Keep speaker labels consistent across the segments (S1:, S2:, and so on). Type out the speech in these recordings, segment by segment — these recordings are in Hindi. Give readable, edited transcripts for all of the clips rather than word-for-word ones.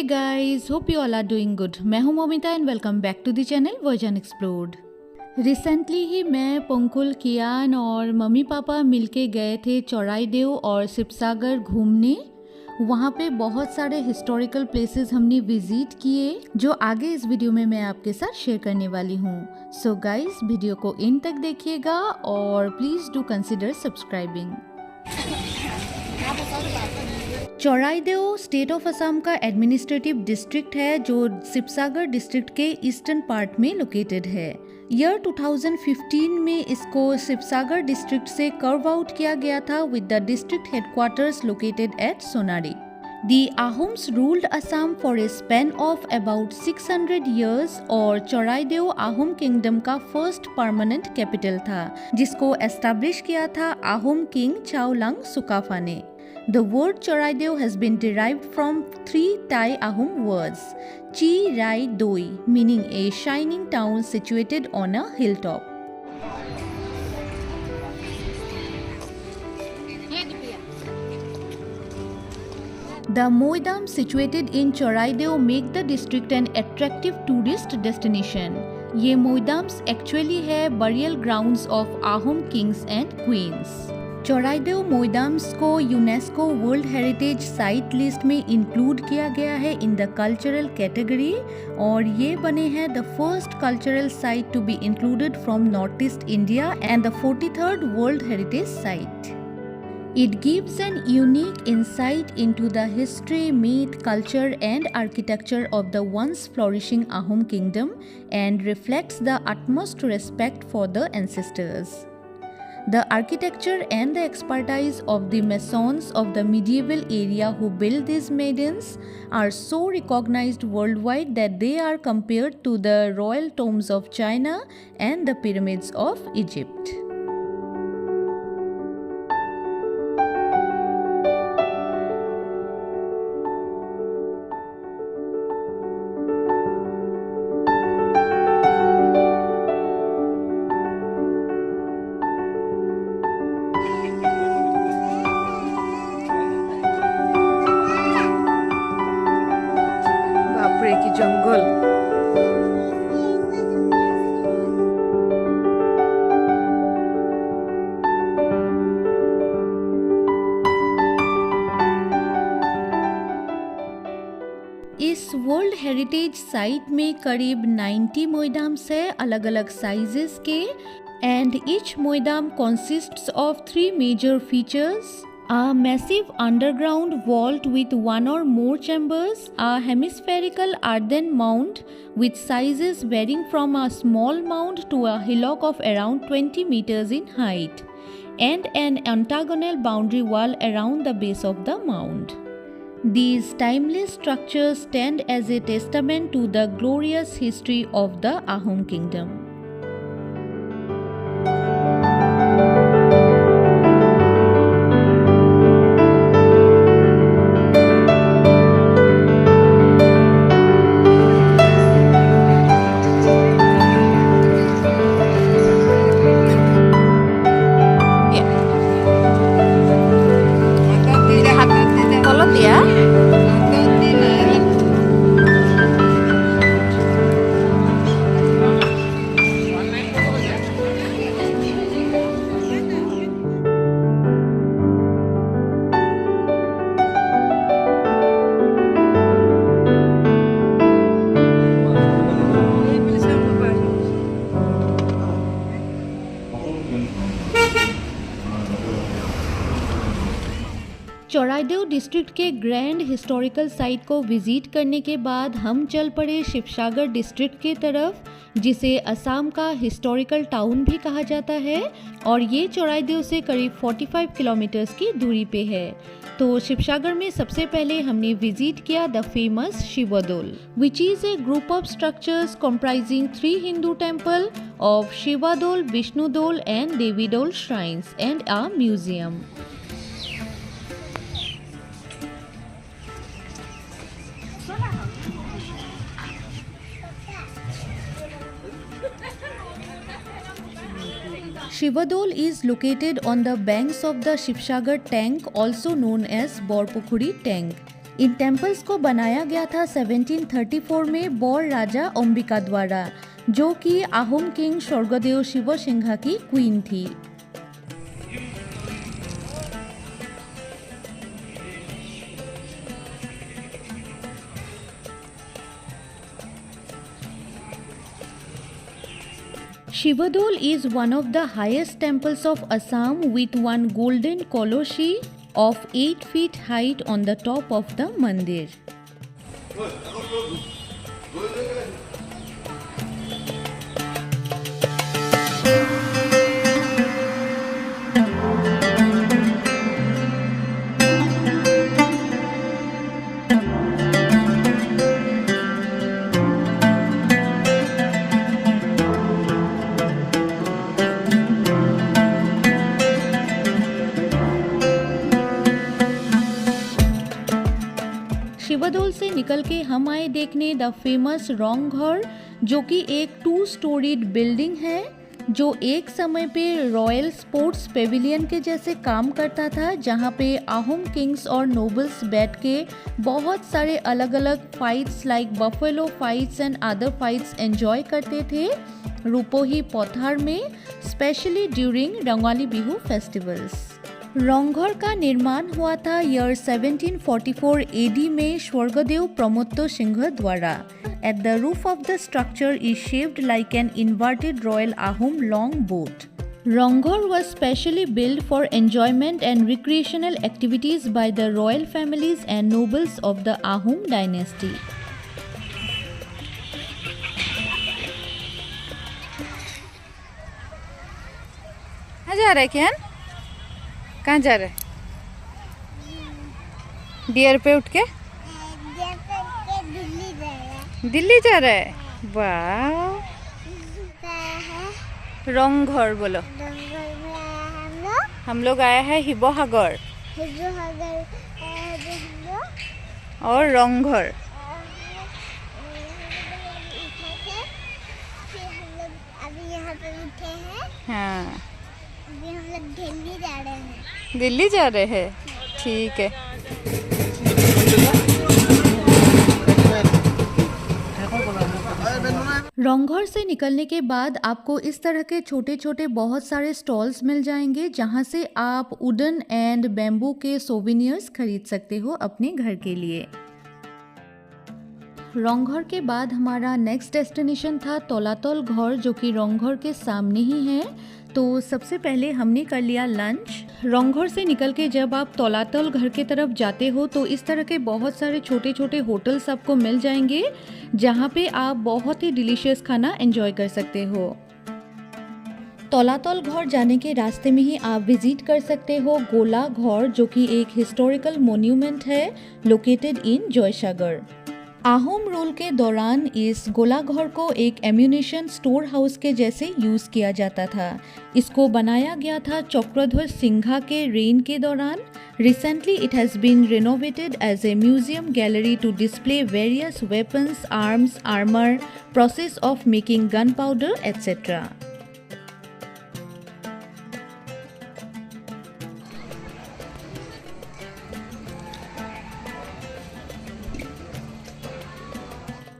S1: Guys, hope you all are doing good. मैं हूं Momita and welcome back to the channel version explored. Recently ही मैं, पंकुल, कियान और मम्मी पापा मिलके गए थे चौराईदेव और शिवसागर घूमने। वहाँ पे बहुत सारे हिस्टोरिकल प्लेसेस हमने विजिट किए जो आगे इस वीडियो में मैं आपके साथ शेयर करने वाली हूँ। सो गाइस, वीडियो को एंड तक देखिएगा और please do consider subscribing. Charaideo state of Assam का एडमिनिस्ट्रेटिव डिस्ट्रिक्ट है जो शिवसागर डिस्ट्रिक्ट के ईस्टर्न पार्ट में लोकेटेड है। ईयर 2015 में इसको शिवसागर डिस्ट्रिक्ट से कर्व आउट किया गया था with the district headquarters located at Sonari. The Ahoms ruled Assam for a span of about 600 years और चौराईदेव आहम किंगडम का फर्स्ट परमानेंट कैपिटल था जिसको एस्टैब्लिश किया था आहम किंग चाओलांग सुकाफा ने। The word Choraidev has been derived from three Thai Ahom words, Chi Rai Doi, meaning a shining town situated on a hilltop. The Moidam situated in Choraidev make the district an attractive tourist destination. ये मोइदाम्स एक्चुअली है burial grounds of Ahom kings and queens. चौराईदेव मोइदाम्स को UNESCO world heritage site list में इंक्लूड किया गया है इन द कल्चरल कैटेगरी और ये बने हैं the first cultural site to be included from North East India and the 43rd world heritage site. It gives an unique insight into the history, myth, culture and architecture of the once flourishing Ahom kingdom and reflects the utmost respect for the ancestors. The architecture and the expertise of the masons of the medieval area who built these maidens are so recognized worldwide that they are compared to the royal tombs of China and the pyramids of Egypt.
S2: की जंगल
S1: इस वर्ल्ड हेरिटेज साइट में करीब 90 मोइदाम्स है अलग अलग साइजेस के and each moidam consists of 3 major features: a massive underground vault with one or more chambers, a hemispherical earthen mound with sizes varying from a small mound to a hillock of around 20 meters in height, and an octagonal boundary wall around the base of the mound. These timeless structures stand as a testament to the glorious history of the Ahom kingdom. Charaideo district के ग्रैंड हिस्टोरिकल साइट को विजिट करने के बाद हम चल पड़े शिवसागर डिस्ट्रिक्ट की तरफ, जिसे असम का हिस्टोरिकल टाउन भी कहा जाता है और ये चौराईदेव से करीब 45 किलोमीटर्स की दूरी पे है। तो शिवसागर में सबसे पहले हमने विजिट किया the famous Shivadol, which is a group of structures comprising 3 Hindu temple of Shivadol, Vishnudol and Devidol shrines and a museum. Shivadol is located on the banks of the Shivsagar tank, also known as Borpokhuri tank. In temples को बनाया गया था 1734 में बौर राजा अंबिका द्वारा, जो कि आहोम किंग स्वर्गदेव शिवसिंघा की क्वीन थी। Shivadol is one of the highest temples of Assam with one golden koloshi of 8 feet height on the top of the mandir. शिवदोल से निकल के हम आए देखने द फेमस रॉन्घर, जो कि एक 2 स्टोरीड बिल्डिंग है, जो एक समय पे रॉयल स्पोर्ट्स पेविलियन के जैसे काम करता था, जहाँ पे आहोम किंग्स और नोबल्स बैठ के बहुत सारे अलग अलग fights like buffalo fights and other fights enjoy करते थे रूपोही पथार में, specially during Rongali Bihu festivals. Ronghor का निर्माण हुआ था ईयर 1744 एडी में स्वर्गदेव प्रमोत्तो सिंह द्वारा। At the roof of the structure is shaped like an inverted royal Ahom long boat. Ronghor was specially built for enjoyment and recreational activities by the royal families and nobles of the Ahom dynasty.
S2: जा रहे क्या? कहाँ जा रहे? डियर पे उठ के दिल्ली जा रहे हैं। वाह, रंगघर बोलो। हम लोग आए हैं हिबोहागर और रंगघर। हाँ,
S3: अभी हम लोग दिल्ली जा रहे हैं।
S2: दिल्ली जा रहे हैं, ठीक है।
S1: रॉन्घर से निकलने के बाद आपको इस तरह के छोटे छोटे बहुत सारे स्टॉल्स मिल जाएंगे, जहां से आप वुडन एंड बैम्बू के सोवेनियर्स खरीद सकते हो अपने घर के लिए। रॉन्घर के बाद हमारा नेक्स्ट डेस्टिनेशन था तोलातल घर, जो कि रॉन्घर के सामने ही है। तो सबसे पहले हमने कर लिया लंच। रॉन्घर से निकल के जब आप तोलातल घर के तरफ जाते हो तो इस तरह के बहुत सारे छोटे छोटे होटल्स आपको मिल जाएंगे, जहाँ पे आप बहुत ही डिलीशियस खाना एंजॉय कर सकते हो। तोलातल घर जाने के रास्ते में ही आप विजिट कर सकते हो गोला घर, जो कि एक हिस्टोरिकल मोन्यूमेंट है located in Jaysagar. Ahom rule के दौरान इस गोला घर को एक एम्यूनिशन स्टोर हाउस के जैसे यूज किया जाता था। इसको बनाया गया था चक्रध्वज सिंघा के रेन के दौरान। Recently it has been renovated as a museum gallery to display various weapons, arms, armour, process of making gun powder etcetera.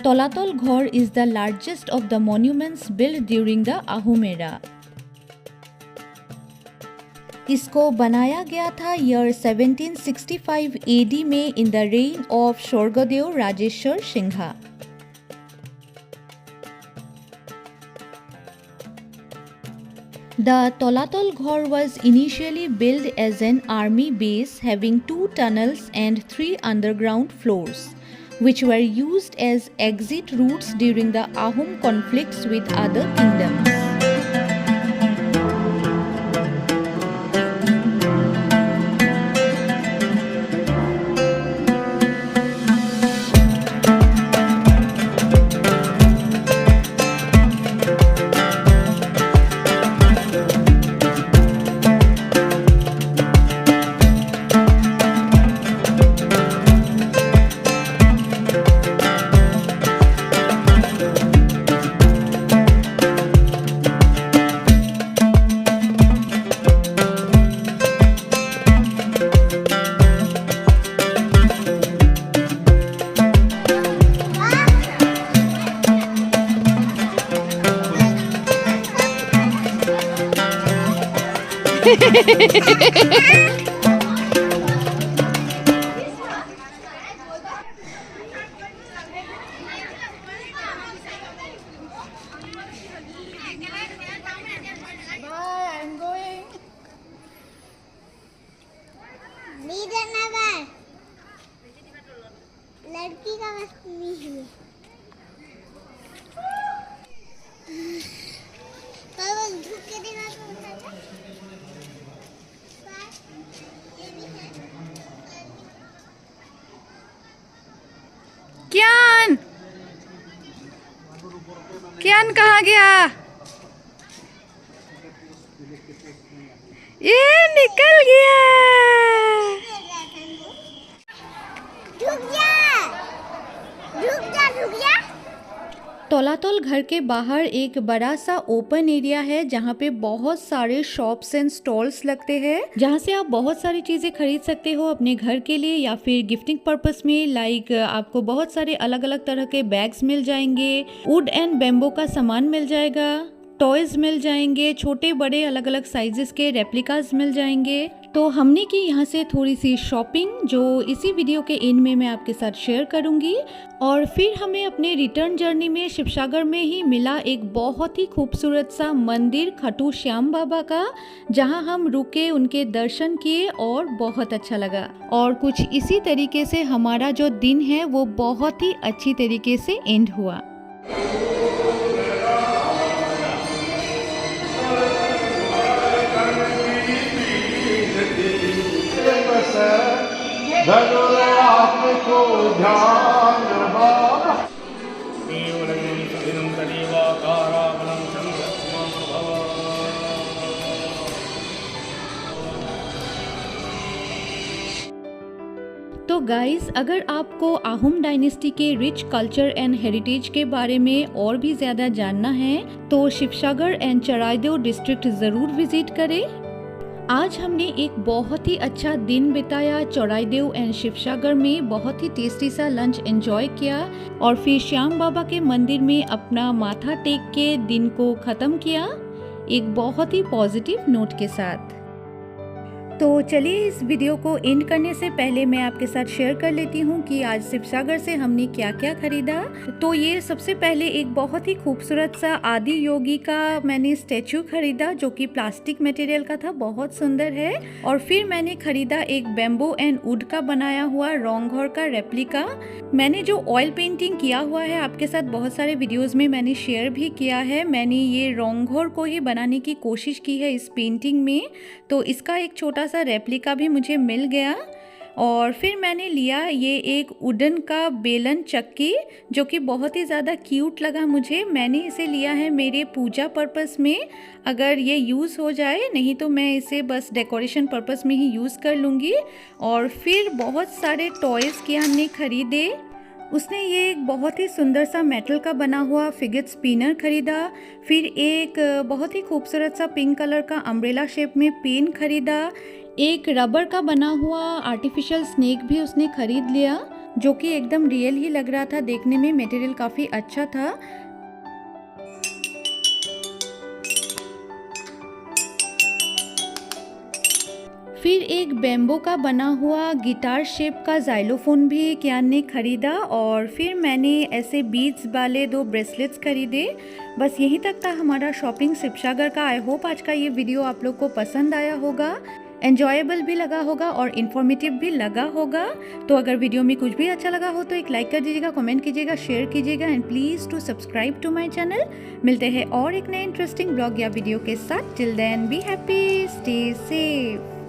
S1: Tolatal Ghor is the largest of the monuments built during the Ahom era. इसको बनाया गया था ईयर 1765 AD में in the rain of Swargadeo Rajeshwar Singha. The Tolatal Ghor was initially built as an army base having 2 tunnels and 3 underground floors, which were used as exit routes during the Ahom conflicts with other kingdoms.
S3: लड़की का वक्त नहीं है।
S2: कियान, कियान कहाँ गया? ये निकल गया।
S3: रुक जा, रुक जा, रुक जा।
S1: तौलातौल घर के बाहर एक बड़ा सा ओपन एरिया है जहाँ पे बहुत सारे शॉप्स एंड स्टॉल्स लगते हैं, जहाँ से आप बहुत सारी चीज़ें खरीद सकते हो अपने घर के लिए या फिर गिफ्टिंग पर्पस में। लाइक आपको बहुत सारे अलग अलग तरह के बैग्स मिल जाएंगे, वुड एंड बेम्बो का सामान मिल जाएगा, टॉयज मिल जाएंगे, छोटे बड़े अलग अलग साइजेस के रेप्लिकास मिल जाएंगे। तो हमने की यहाँ से थोड़ी सी शॉपिंग, जो इसी वीडियो के एंड में मैं आपके साथ शेयर करूँगी। और फिर हमें अपने रिटर्न जर्नी में शिवसागर में ही मिला एक बहुत ही खूबसूरत सा मंदिर खाटू श्याम बाबा का, जहाँ हम रुके, उनके दर्शन किए और बहुत अच्छा लगा। और कुछ इसी तरीके से हमारा जो दिन है वो बहुत ही अच्छी तरीके से एंड हुआ।
S4: आपको ध्यान
S1: तो गाइस, अगर आपको आहूम डायनेस्टी के रिच कल्चर एंड हेरिटेज के बारे में और भी ज़्यादा जानना है तो शिवसागर एंड चराइदेव डिस्ट्रिक्ट ज़रूर विजिट करें। आज हमने एक बहुत ही अच्छा दिन बिताया चौराइदेव एंड शिवसागर में, बहुत ही टेस्टी सा लंच एंजॉय किया और फिर श्याम बाबा के मंदिर में अपना माथा टेक के दिन को ख़त्म किया एक बहुत ही पॉजिटिव नोट के साथ। तो चलिए इस वीडियो को एंड करने से पहले मैं आपके साथ शेयर कर लेती हूँ कि आज शिवसागर से हमने क्या क्या खरीदा। तो ये सबसे पहले एक बहुत ही खूबसूरत सा आदि योगी का मैंने स्टैचू खरीदा, जो कि प्लास्टिक मटेरियल का था, बहुत सुंदर है। और फिर मैंने खरीदा एक बेम्बो एंड वुड का बनाया हुआ रॉन्घर का रेप्लिका। मैंने जो ऑयल पेंटिंग किया हुआ है आपके साथ बहुत सारे वीडियोज़ में मैंने शेयर भी किया है। मैंने ये रॉन्घर को ही बनाने की कोशिश की है इस पेंटिंग में, तो इसका एक छोटा सा रेप्लिका भी मुझे मिल गया। और फिर मैंने लिया ये एक वुडन का बेलन चक्की, जो कि बहुत ही ज़्यादा क्यूट लगा मुझे। मैंने इसे लिया है मेरे पूजा पर्पस में, अगर ये यूज़ हो जाए, नहीं तो मैं इसे बस डेकोरेशन पर्पस में ही यूज़ कर लूँगी। और फिर बहुत सारे टॉयज़ के हमने खरीदे। उसने ये एक बहुत ही सुंदर सा मेटल का बना हुआ फिगेट स्पिनर खरीदा। फिर एक बहुत ही खूबसूरत सा पिंक कलर का अम्ब्रेला शेप में पेन खरीदा। एक रबर का बना हुआ आर्टिफिशियल स्नेक भी उसने खरीद लिया, जो कि एकदम रियल ही लग रहा था देखने में, मटेरियल काफ़ी अच्छा था। फिर एक बेम्बो का बना हुआ गिटार शेप का जाइलोफोन भी कियान ने खरीदा। और फिर मैंने ऐसे बीड्स वाले 2 ब्रेसलेट्स खरीदे। बस यहीं तक था हमारा शॉपिंग शिवसागर का। आई होप आज का ये वीडियो आप लोग को पसंद आया होगा, एंजॉयबल भी लगा होगा और इन्फॉर्मेटिव भी लगा होगा। तो अगर वीडियो में कुछ भी अच्छा लगा हो तो एक लाइक कर दीजिएगा, कमेंट कीजिएगा, शेयर कीजिएगा and please to subscribe to my channel. मिलते हैं और एक नए इंटरेस्टिंग ब्लॉग या वीडियो के साथ। Till then be happy, stay safe.